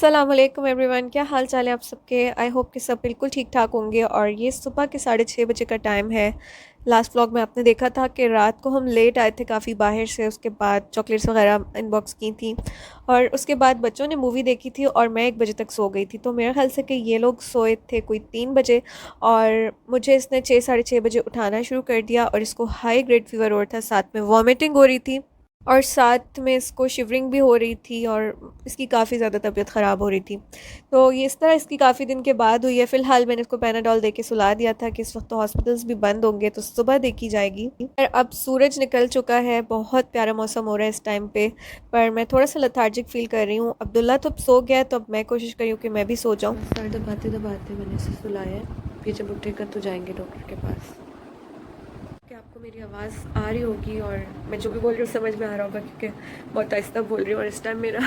अस्सलाम वालेकुम एवरीवन, क्या हाल चाल है आप सबके। आई होप कि सब बिल्कुल ठीक ठाक होंगे। और ये सुबह के 6:30 बजे का टाइम है। लास्ट व्लॉग में आपने देखा था कि रात को हम लेट आए थे काफ़ी बाहर से, उसके बाद चॉकलेट्स वगैरह इनबॉक्स की थी और उसके बाद बच्चों ने मूवी देखी थी और मैं 1 बजे तक सो गई थी। तो मेरे ख्याल से कि ये लोग सोए थे कोई 3 बजे और मुझे इसने 6 साढ़े 6 बजे उठाना शुरू कर दिया और इसको हाई ग्रेड फीवर हो रहा था, साथ में वॉमिटिंग हो रही थी और साथ में इसको शिवरिंग भी हो रही थी और इसकी काफ़ी ज़्यादा तबीयत ख़राब हो रही थी। तो ये इस तरह इसकी काफ़ी दिन के बाद हुई है। फ़िलहाल मैंने इसको पैनाडॉल दे के सुला दिया था कि इस वक्त तो हॉस्पिटल्स भी बंद होंगे, तो सुबह देखी जाएगी। पर अब सूरज निकल चुका है, बहुत प्यारा मौसम हो रहा है इस टाइम पे, पर मैं थोड़ा सा लेथार्जिक फ़ील कर रही हूँ। अब्दुल्ला तो अब सो गया है, तो अब मैं कोशिश कर रही हूँ कि मैं भी सो जाऊँ। सर दबाते दबाते मैंने इसे सुलाया है, फिर जब उठेगा तो जाएंगे डॉक्टर के पास। कि आपको मेरी आवाज़ आ रही होगी और मैं जो भी बोल रही हूँ समझ में आ रहा होगा, क्योंकि बहुत आहिस्ता बोल रही हूँ और इस टाइम मेरा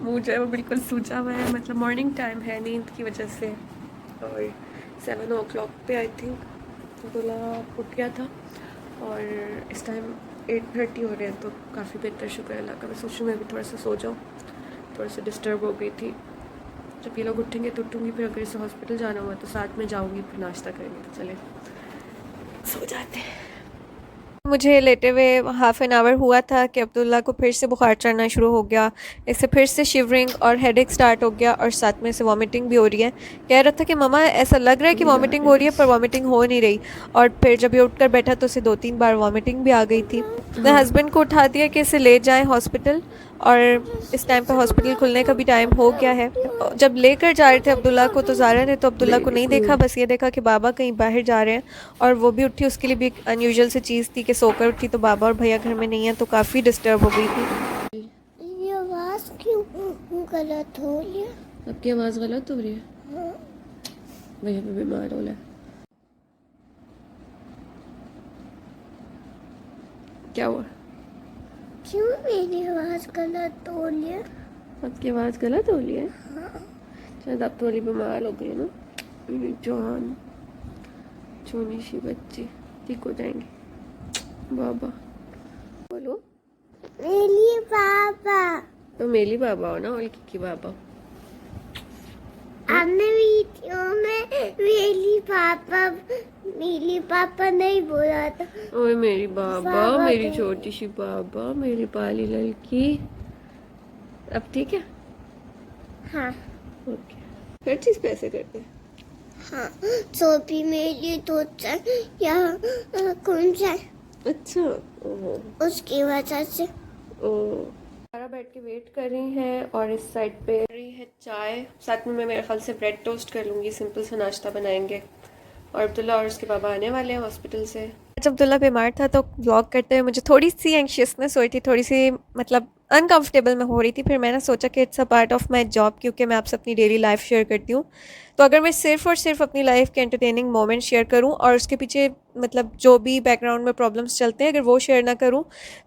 मुंह जो है वो बिल्कुल सूजा हुआ है। मतलब मॉर्निंग टाइम है नींद की वजह से, और 7 o'clock पे आई थिंक बोला उठ गया था और इस टाइम 8:30 हो रहे हैं, तो काफ़ी बेहतर, शुक्र अल्लाह का। मैं सोचूँ मैं भी थोड़ा सा सो जाऊँ, थोड़ा सा डिस्टर्ब हो गई थी। जब ये लोग उठेंगे तो उठूँगी, फिर अगर इसे हॉस्पिटल जाना हुआ तो साथ में जाऊँगी, फिर नाश्ता करेंगे। तो चले सो जाते हैं। मुझे लेटे हुए हाफ़ एन आवर हुआ था कि अब्दुल्ला को फिर से बुखार चढ़ना शुरू हो गया। इससे फिर से शिवरिंग और हेडेक स्टार्ट हो गया और साथ में से वॉमिटिंग भी हो रही है। कह रहा था कि मम्मा ऐसा लग रहा है कि वॉमिटिंग हो रही है, पर वॉमिटिंग हो नहीं रही। और फिर जब ये उठकर बैठा तो उसे 2-3 बार वॉमिटिंग भी आ गई थी। अपने हस्बैंड को उठा दिया कि इसे ले जाएं हॉस्पिटल, और इस टाइम पे हॉस्पिटल खुलने का भी टाइम हो गया है। जब लेकर जा रहे थे अब्दुल्ला को, तो ज़ारा ने तो अब्दुल्ला को नहीं देखा, बस ये देखा कि बाबा कहीं बाहर जा रहे हैं। और वो भी उठी, उसके लिए भी एक अनयूजुअल सी चीज़ थी कि सोकर उठी तो बाबा और भैया घर में नहीं है, तो काफ़ी डिस्टर्ब हो गई थी। ये आवाज़ क्यों गलत हो रही है? आपकी आवाज़ गलत हो रही है? हाँ। भैया भी बीमार हो रहा है। क्या हुआ? क्यों मेरी आवाज़ गलत हो रही है? आपकी आवाज़ गलत हो रही है? हाँ। शायद आप थोड़ी बीमार हो गई ना, मेरी जान छोटी सी बच्ची। ठीक हो जाएंगी बाबा। बोलो। मेरी पापा। तो मेली बाबा हो ना, और की बाबा। आपने वीडियो में मेरी पापा नहीं बोला था। ओए मेरी बाबा, बाबा मेरी तो- छोटी सी बाबा, मेरी पाली लड़की। अब ठीक है? हाँ। ओके। हर चीज़ पे ऐसे करते हैं। हाँ, तो भी मेरी तो या कौन सा अच्छा। ओहो। उसकी वजह से। ओ, सारा बैठ के वेट कर रही हैं और इस साइड पे रही है चाय, साथ में मैं मेरे ख्याल से ब्रेड टोस्ट कर लूँगी, सिंपल सा नाश्ता बनाएंगे। और अब्दुल्ला और उसके पापा आने वाले हैं हॉस्पिटल से। जब अब्दुल्ला बीमार था तो व्लॉग करते हुए मुझे थोड़ी सी एंशियसनेस हो रही थी, थोड़ी सी मतलब अनकंफर्टेबल में हो रही थी। फिर मैंने सोचा कि it's a part of my job, क्योंकि मैं आपसे अपनी डेली लाइफ शेयर करती हूँ। तो अगर मैं सिर्फ़ और सिर्फ अपनी लाइफ के एंटरटेनिंग मोमेंट शेयर करूँ और उसके पीछे मतलब जो भी बैकग्राउंड में प्रॉब्लम्स चलते हैं, अगर वो शेयर ना करूँ,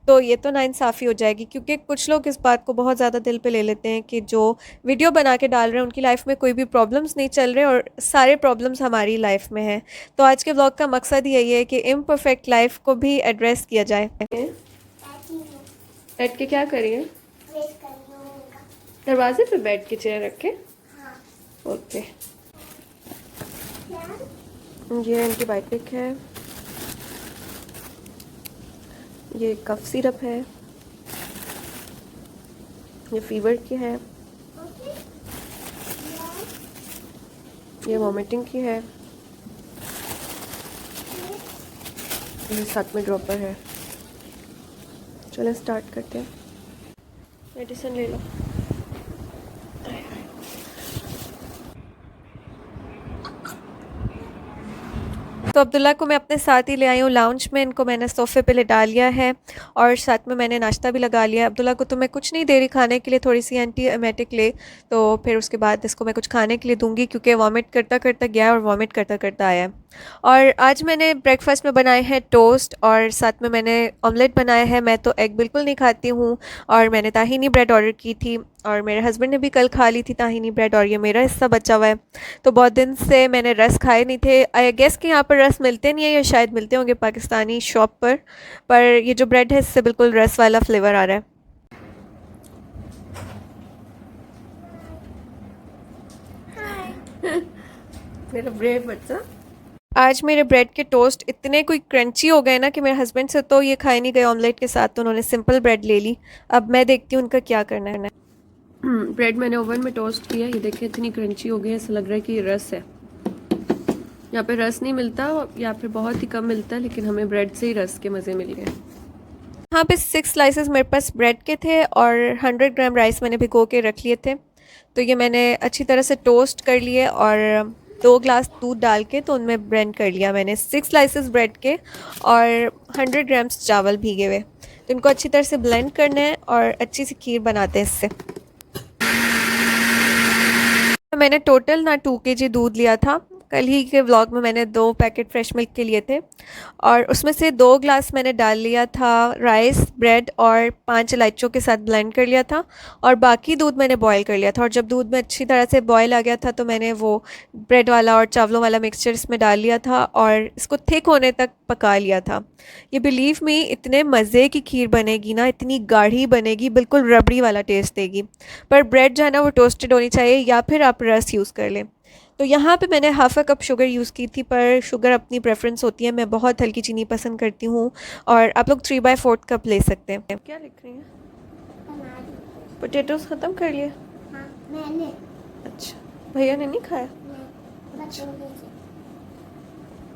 तो ये तो नाइंसाफ़ी हो जाएगी। क्योंकि कुछ लोग इस बात को बहुत ज़्यादा दिल पे ले लेते हैं कि जो वीडियो बना के डाल रहे हैं उनकी लाइफ में कोई भी प्रॉब्लम्स नहीं चल रहे और सारे प्रॉब्लम्स हमारी लाइफ में हैं। तो आज के व्लॉग का मकसद यही है कि इम्परफेक्ट लाइफ को भी एड्रेस किया जाए। बैठ के क्या करिए? दरवाजे पे बैठ के चेयर रखे। ओके। ये एंटीबायोटिक है, ये कफ सिरप है, ये फीवर की है, ये वॉमिटिंग की है, ये साथ में ड्रॉपर है। चलो स्टार्ट करते हैं। मेडिसिन ले लो। तो अब्दुल्ला को मैं अपने साथ ही ले आई हूँ लाउंज में। इनको मैंने सोफ़े पे लेटा लिया है और साथ में मैंने नाश्ता भी लगा लिया है। अब्दुल्ला को तो मैं कुछ नहीं दे रही खाने के लिए, थोड़ी सी एंटी एमेटिक ले, तो फिर उसके बाद इसको मैं कुछ खाने के लिए दूंगी, क्योंकि वॉमिट करता करता गया और वॉमिट करता करता आया। और आज मैंने ब्रेकफास्ट में बनाए हैं टोस्ट और साथ में मैंने ऑमलेट बनाया है। मैं तो एग बिल्कुल नहीं खाती हूँ और मैंने ताहिनी ब्रेड ऑर्डर की थी और मेरे हस्बैंड ने भी कल खा ली थी ताहिनी ब्रेड, और ये मेरा हिस्सा बचा हुआ है। तो बहुत दिन से मैंने रस खाए नहीं थे। आई गेस कि यहाँ पर रस मिलते नहीं है, या शायद मिलते होंगे पाकिस्तानी शॉप पर ये जो ब्रेड है इससे बिल्कुल रस वाला फ्लेवर आ रहा है। मेरा ब्रेड बच्चा। आज मेरे ब्रेड के टोस्ट इतने कोई क्रंची हो गए ना कि मेरे हस्बैंड से तो ये खाए नहीं गए ऑमलेट के साथ, तो उन्होंने सिंपल ब्रेड ले ली। अब मैं देखती हूँ उनका क्या करना है। ब्रेड मैंने ओवन में टोस्ट किया, ये देखिए इतनी क्रंची हो गई है, ऐसा लग रहा है कि ये रस है। यहाँ पे रस नहीं मिलता या फिर बहुत ही कम मिलता है, लेकिन हमें ब्रेड से ही रस के मज़े मिल गए। यहाँ पे 6 स्लाइसेस मेरे पास ब्रेड के थे और 100 ग्राम राइस मैंने भिगो के रख लिए थे। तो ये मैंने अच्छी तरह से टोस्ट कर लिए और 2 ग्लास दूध डाल के तो उनमें ब्लेंड कर लिया मैंने 6 स्लाइसेस ब्रेड के और 100 ग्राम्स चावल भीगे हुए। तो इनको अच्छी तरह से ब्लेंड करना है और अच्छी सी खीर बनाते हैं इससे। मैंने टोटल ना 2 केजी दूध लिया था। कल ही के व्लॉग में मैंने 2 पैकेट फ्रेश मिल्क के लिए थे और उसमें से 2 ग्लास मैंने डाल लिया था राइस, ब्रेड और 5 इलायचियों के साथ ब्लेंड कर लिया था और बाकी दूध मैंने बॉईल कर लिया था। और जब दूध में अच्छी तरह से बॉईल आ गया था तो मैंने वो ब्रेड वाला और चावलों वाला मिक्सचर इसमें डाल लिया था और इसको थिक होने तक पका लिया था। ये बिलीव मी इतने मज़े की खीर बनेगी ना, इतनी गाढ़ी बनेगी, बिल्कुल रबड़ी वाला टेस्ट देगी। पर ब्रेड जो है ना वो टोस्टेड होनी चाहिए या फिर आप रस यूज़ कर लें। तो यहाँ पे मैंने हाफ़ कप शुगर यूज़ की थी, पर शुगर अपनी प्रेफरेंस होती है, मैं बहुत हल्की चीनी पसंद करती हूँ और आप लोग 3/4 कप ले सकते हैं। क्या लिख रही हैं? पोटैटोज़ ख़त्म कर लिए? हाँ, मैंने। अच्छा, भैया ने नहीं खाया?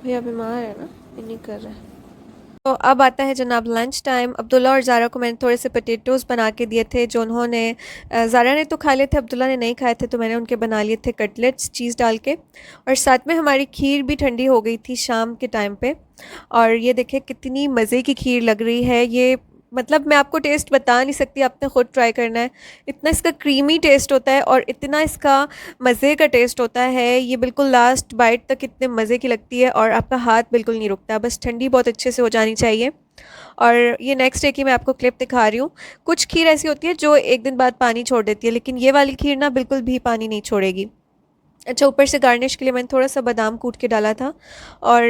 भैया बीमार है ना, ये नहीं कर रहा है। तो अब आता है जनाब लंच टाइम। अब्दुल्ला और ज़ारा को मैंने थोड़े से पोटैटोज़ बना के दिए थे जो उन्होंने ज़ारा ने तो खा लिए थे, अब्दुल्ला ने नहीं खाए थे, तो मैंने उनके बना लिए थे कटलेट्स चीज़ डाल के। और साथ में हमारी खीर भी ठंडी हो गई थी शाम के टाइम पे। और ये देखिए कितनी मज़े की खीर लग रही है ये, मतलब मैं आपको टेस्ट बता नहीं सकती, आपने ख़ुद ट्राई करना है। इतना इसका क्रीमी टेस्ट होता है और इतना इसका मज़े का टेस्ट होता है, ये बिल्कुल लास्ट बाइट तक इतने मज़े की लगती है और आपका हाथ बिल्कुल नहीं रुकता, बस ठंडी बहुत अच्छे से हो जानी चाहिए। और ये नेक्स्ट डे की मैं आपको क्लिप दिखा रही हूँ। कुछ खीर ऐसी होती है जो एक दिन बाद पानी छोड़ देती है, लेकिन ये वाली खीर ना बिल्कुल भी पानी नहीं छोड़ेगी। अच्छा, ऊपर से गार्निश के लिए मैंने थोड़ा सा बादाम कूट के डाला था और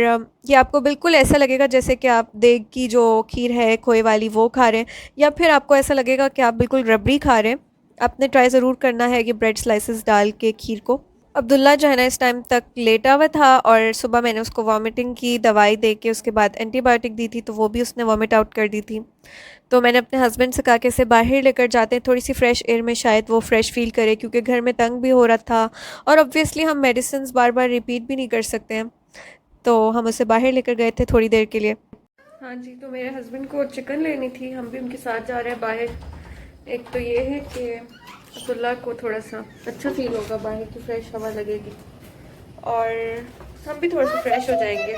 ये आपको बिल्कुल ऐसा लगेगा जैसे कि आप देग की जो खीर है खोए वाली वो खा रहे हैं, या फिर आपको ऐसा लगेगा कि आप बिल्कुल रबड़ी खा रहे हैं। आपने ट्राई ज़रूर करना है कि ब्रेड स्लाइसेस डाल के खीर को। अब्दुल्ला जो है ना इस टाइम तक लेटा हुआ था और सुबह मैंने उसको वॉमिटिंग की दवाई दे के उसके बाद एंटीबायोटिक दी थी, तो वो भी उसने वॉमिट आउट कर दी थी। तो मैंने अपने हस्बैंड से कहा कि इसे बाहर लेकर जाते हैं थोड़ी सी फ्रेश एयर में, शायद वो फ्रेश फील करे, क्योंकि घर में तंग भी हो रहा था और ऑब्वियसली हम मेडिसिन बार बार रिपीट भी नहीं कर सकते हैं। तो हम उसे बाहर लेकर गए थे थोड़ी देर के लिए। हाँ जी, तो मेरे हस्बैंड को चिकन लेनी थी, हम भी उनके साथ जा रहे हैं बाहर। एक तो ये है कि अब्दुल्ला को थोड़ा सा अच्छा फील होगा, बाहर की फ्रेश हवा लगेगी और हम भी थोड़ा सा फ्रेश हो जाएंगे।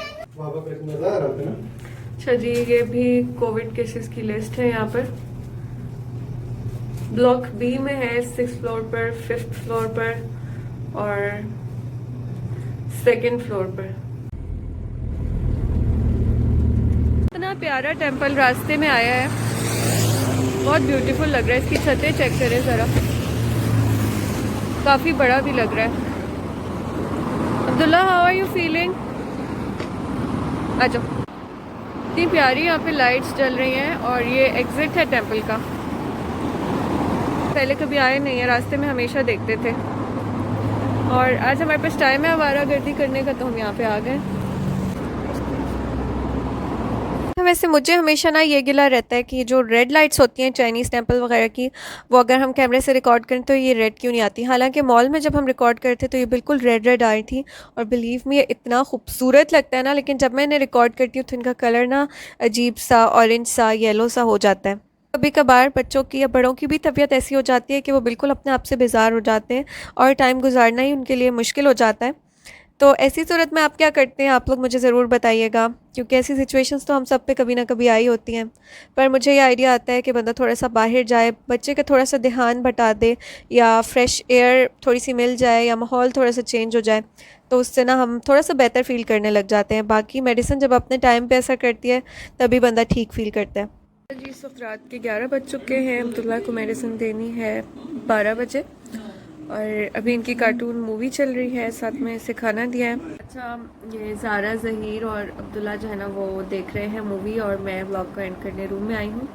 अच्छा जी, ये भी कोविड केसेस की लिस्ट है यहाँ पर। ब्लॉक बी में है 6th फ्लोर पर, 5th फ्लोर पर और 2nd फ्लोर पर। इतना प्यारा टेंपल रास्ते में आया है, बहुत ब्यूटीफुल लग रहा है। इसकी छतें चेक करें ज़रा, काफ़ी बड़ा भी लग रहा है। Abdullah, how are you feeling? आ जाओ। इतनी प्यारी यहाँ पे लाइट्स जल रही हैं और ये एग्जिट है टेंपल का। पहले कभी आए नहीं है, रास्ते में हमेशा देखते थे और आज हमारे पास टाइम है आवारागर्दी करने का, तो हम यहाँ पे आ गए। वैसे मुझे हमेशा ना ये गिला रहता है कि जो रेड लाइट्स होती हैं चाइनीज़ टेंपल वगैरह की, वो अगर हम कैमरे से रिकॉर्ड करें तो ये रेड क्यों नहीं आती। हालांकि मॉल में जब हम रिकॉर्ड करते तो ये बिल्कुल रेड रेड आ रही थी और बिलीव मी ये इतना खूबसूरत लगता है ना, लेकिन जब मैं इन्हें रिकॉर्ड करती हूँ तो इनका कलर ना अजीब सा ऑरेंज सा येलो सा हो जाता है। कभी कभार बच्चों की या बड़ों की भी तबीयत ऐसी हो जाती है कि वो बिल्कुल अपने आप से बेजार हो जाते हैं और टाइम गुजारना ही उनके लिए मुश्किल हो जाता है। तो ऐसी सूरत में आप क्या करते हैं, आप लोग मुझे ज़रूर बताइएगा, क्योंकि ऐसी सिचुएशंस तो हम सब पे कभी ना कभी आई होती हैं। पर मुझे ये आइडिया आता है कि बंदा थोड़ा सा बाहर जाए, बच्चे का थोड़ा सा ध्यान बटा दे या फ्रेश एयर थोड़ी सी मिल जाए या माहौल थोड़ा सा चेंज हो जाए, तो उससे ना हम थोड़ा सा बेहतर फ़ील करने लग जाते हैं। बाकी मेडिसिन जब अपने टाइम पर असर करती है तभी बंदा ठीक फ़ील करता है। जी, इस वक्त रात के 11 बज चुके हैं। अब्दुल्ला को मेडिसिन देनी है 12 बजे और अभी इनकी कार्टून मूवी चल रही है, साथ में इसे खाना दिया है। अच्छा, ये ज़ारा, ज़हीर और अब्दुल्ला जो है ना वो देख रहे हैं मूवी और मैं व्लॉग को एंड करने रूम में आई हूँ।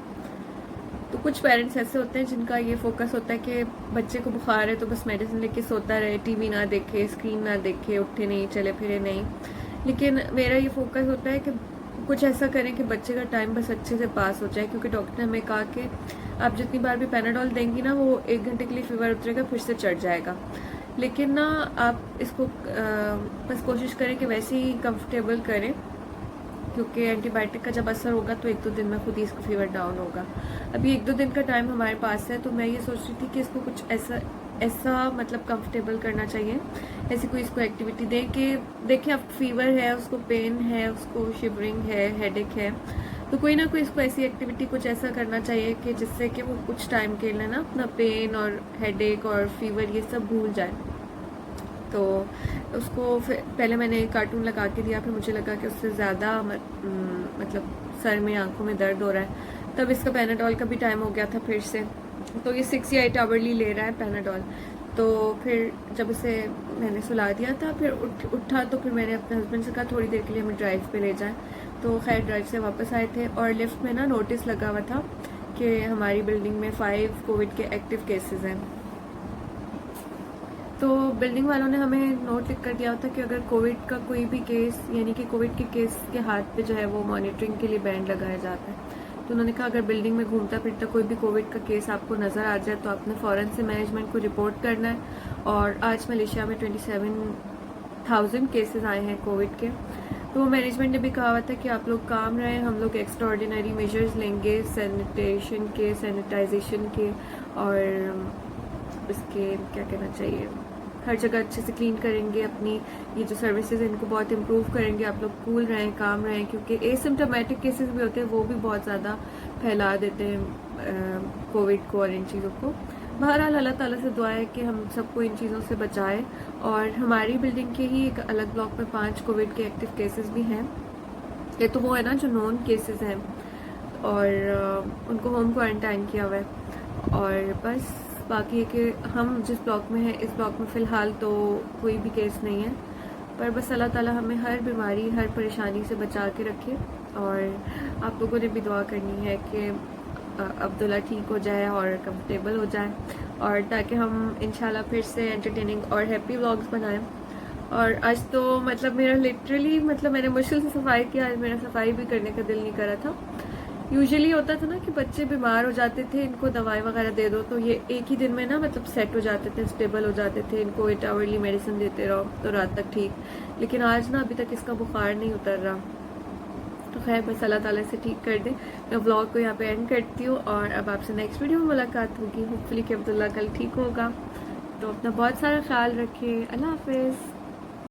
तो कुछ पेरेंट्स ऐसे होते हैं जिनका ये फोकस होता है कि बच्चे को बुखार है तो बस मेडिसिन लेके सोता रहे, टीवी ना देखे, स्क्रीन ना देखे, उठे नहीं, चले फिरे नहीं। लेकिन मेरा ये फोकस होता है कि कुछ ऐसा करें कि बच्चे का टाइम बस अच्छे से पास हो जाए, क्योंकि डॉक्टर ने हमें कहा कि आप जितनी बार भी पैनाडॉल देंगी ना, वो 1 घंटे के लिए फीवर उतरेगा, फिर से चढ़ जाएगा। लेकिन ना आप इसको बस कोशिश करें कि वैसे ही कंफर्टेबल करें, क्योंकि एंटीबायोटिक का जब असर होगा तो 1-2 दिन में खुद ही इसका फीवर डाउन होगा। अभी 1-2 दिन का टाइम हमारे पास है, तो मैं ये सोच रही थी कि इसको कुछ ऐसा मतलब कंफर्टेबल करना चाहिए, ऐसी कोई इसको एक्टिविटी दें कि देखें अब फीवर है, उसको पेन है, उसको शिवरिंग है, हेडेक है, तो कोई ना कोई इसको ऐसी एक्टिविटी कुछ ऐसा करना चाहिए कि जिससे कि वो कुछ टाइम के लिए ना अपना पेन और हेडेक और फीवर ये सब भूल जाए। तो उसको फिर पहले मैंने कार्टून लगा के दिया, फिर मुझे लगा कि उससे ज़्यादा मतलब सर में, आंखों में दर्द हो रहा है। तब इसका पैनाडॉल का भी टाइम हो गया था फिर से, तो ये 6 या 8 आवरली ले रहा है पैनाडॉल। तो फिर जब उसे मैंने सुला दिया था, फिर उठा तो फिर मैंने अपने हस्बैंड से कहा थोड़ी देर के लिए हमें ड्राइव पे ले जाएं। तो खैर ड्राइव से वापस आए थे और लिफ्ट में ना नोटिस लगा हुआ था कि हमारी बिल्डिंग में 5 कोविड के एक्टिव केसेस हैं। तो बिल्डिंग वालों ने हमें नोट लिख कर दिया था कि अगर कोविड का कोई भी केस, यानी कि कोविड के केस के हाथ पे जो है वो मॉनिटरिंग के लिए बैंड लगाया जाता है। तो उन्होंने कहा अगर बिल्डिंग में घूमता फिरता कोई भी कोविड का केस आपको नज़र आ जाए तो आपने फ़ौरन से मैनेजमेंट को रिपोर्ट करना है। और आज मलेशिया में 27,000 केसेस आए हैं कोविड के। तो मैनेजमेंट ने भी कहा हुआ था कि आप लोग काम रहें, हम लोग एक्स्ट्रा ऑर्डिनरी मेजर्स लेंगे सैनिटेशन के, सैनिटाइजेशन के, और इसके क्या कहना चाहिए, हर जगह अच्छे से क्लीन करेंगे, अपनी ये जो सर्विसेज हैं इनको बहुत इम्प्रूव करेंगे। आप लोग कूल रहें, काम रहें, क्योंकि एसिम्टोमेटिक केसेस भी होते हैं, वो भी बहुत ज़्यादा फैला देते हैं कोविड को और इन चीज़ों को। बहरहाल अल्लाह ताला से दुआ है कि हम सबको इन चीज़ों से बचाए। और हमारी बिल्डिंग के ही एक अलग ब्लॉक में 5 कोविड के एक्टिव केसेस भी हैं। ये तो वो है ना जो नॉन केसेस हैं, और उनको होम क्वारंटाइन किया हुआ है। और बस बाकी है कि हम जिस ब्लॉक में हैं, इस ब्लॉक में फ़िलहाल तो कोई भी केस नहीं है, पर बस अल्लाह ताला हमें हर बीमारी, हर परेशानी से बचा के रखे। और आप लोगों ने भी दुआ करनी है कि अब्दुल्ला ठीक हो जाए और कंफर्टेबल हो जाए, और ताकि हम इंशाल्लाह फिर से एंटरटेनिंग और हैप्पी व्लॉग्स बनाएं। और आज तो मतलब मेरा लिटरली मतलब मैंने मुश्किल से सफाई किया, आज मेरा सफाई भी करने का दिल नहीं करा था। यूजुअली होता था ना कि बच्चे बीमार हो जाते थे, इनको दवाई वगैरह दे दो तो ये एक ही दिन में ना मतलब सेट हो जाते थे, स्टेबल हो जाते थे, इनको 8 आवरली मेडिसिन देते रहो तो रात तक ठीक। लेकिन आज ना अभी तक इसका बुखार नहीं उतर रहा। तो खैर बस अल्लाह ताला से ठीक कर दे। मैं व्लॉग को यहाँ पे एंड करती हूँ, और अब आपसे नेक्स्ट वीडियो में मुलाकात होगी, होपफुली कि अब्दुल्ला कल ठीक होगा। तो अपना बहुत सारा ख्याल रखिए। अल्लाह हाफिज़।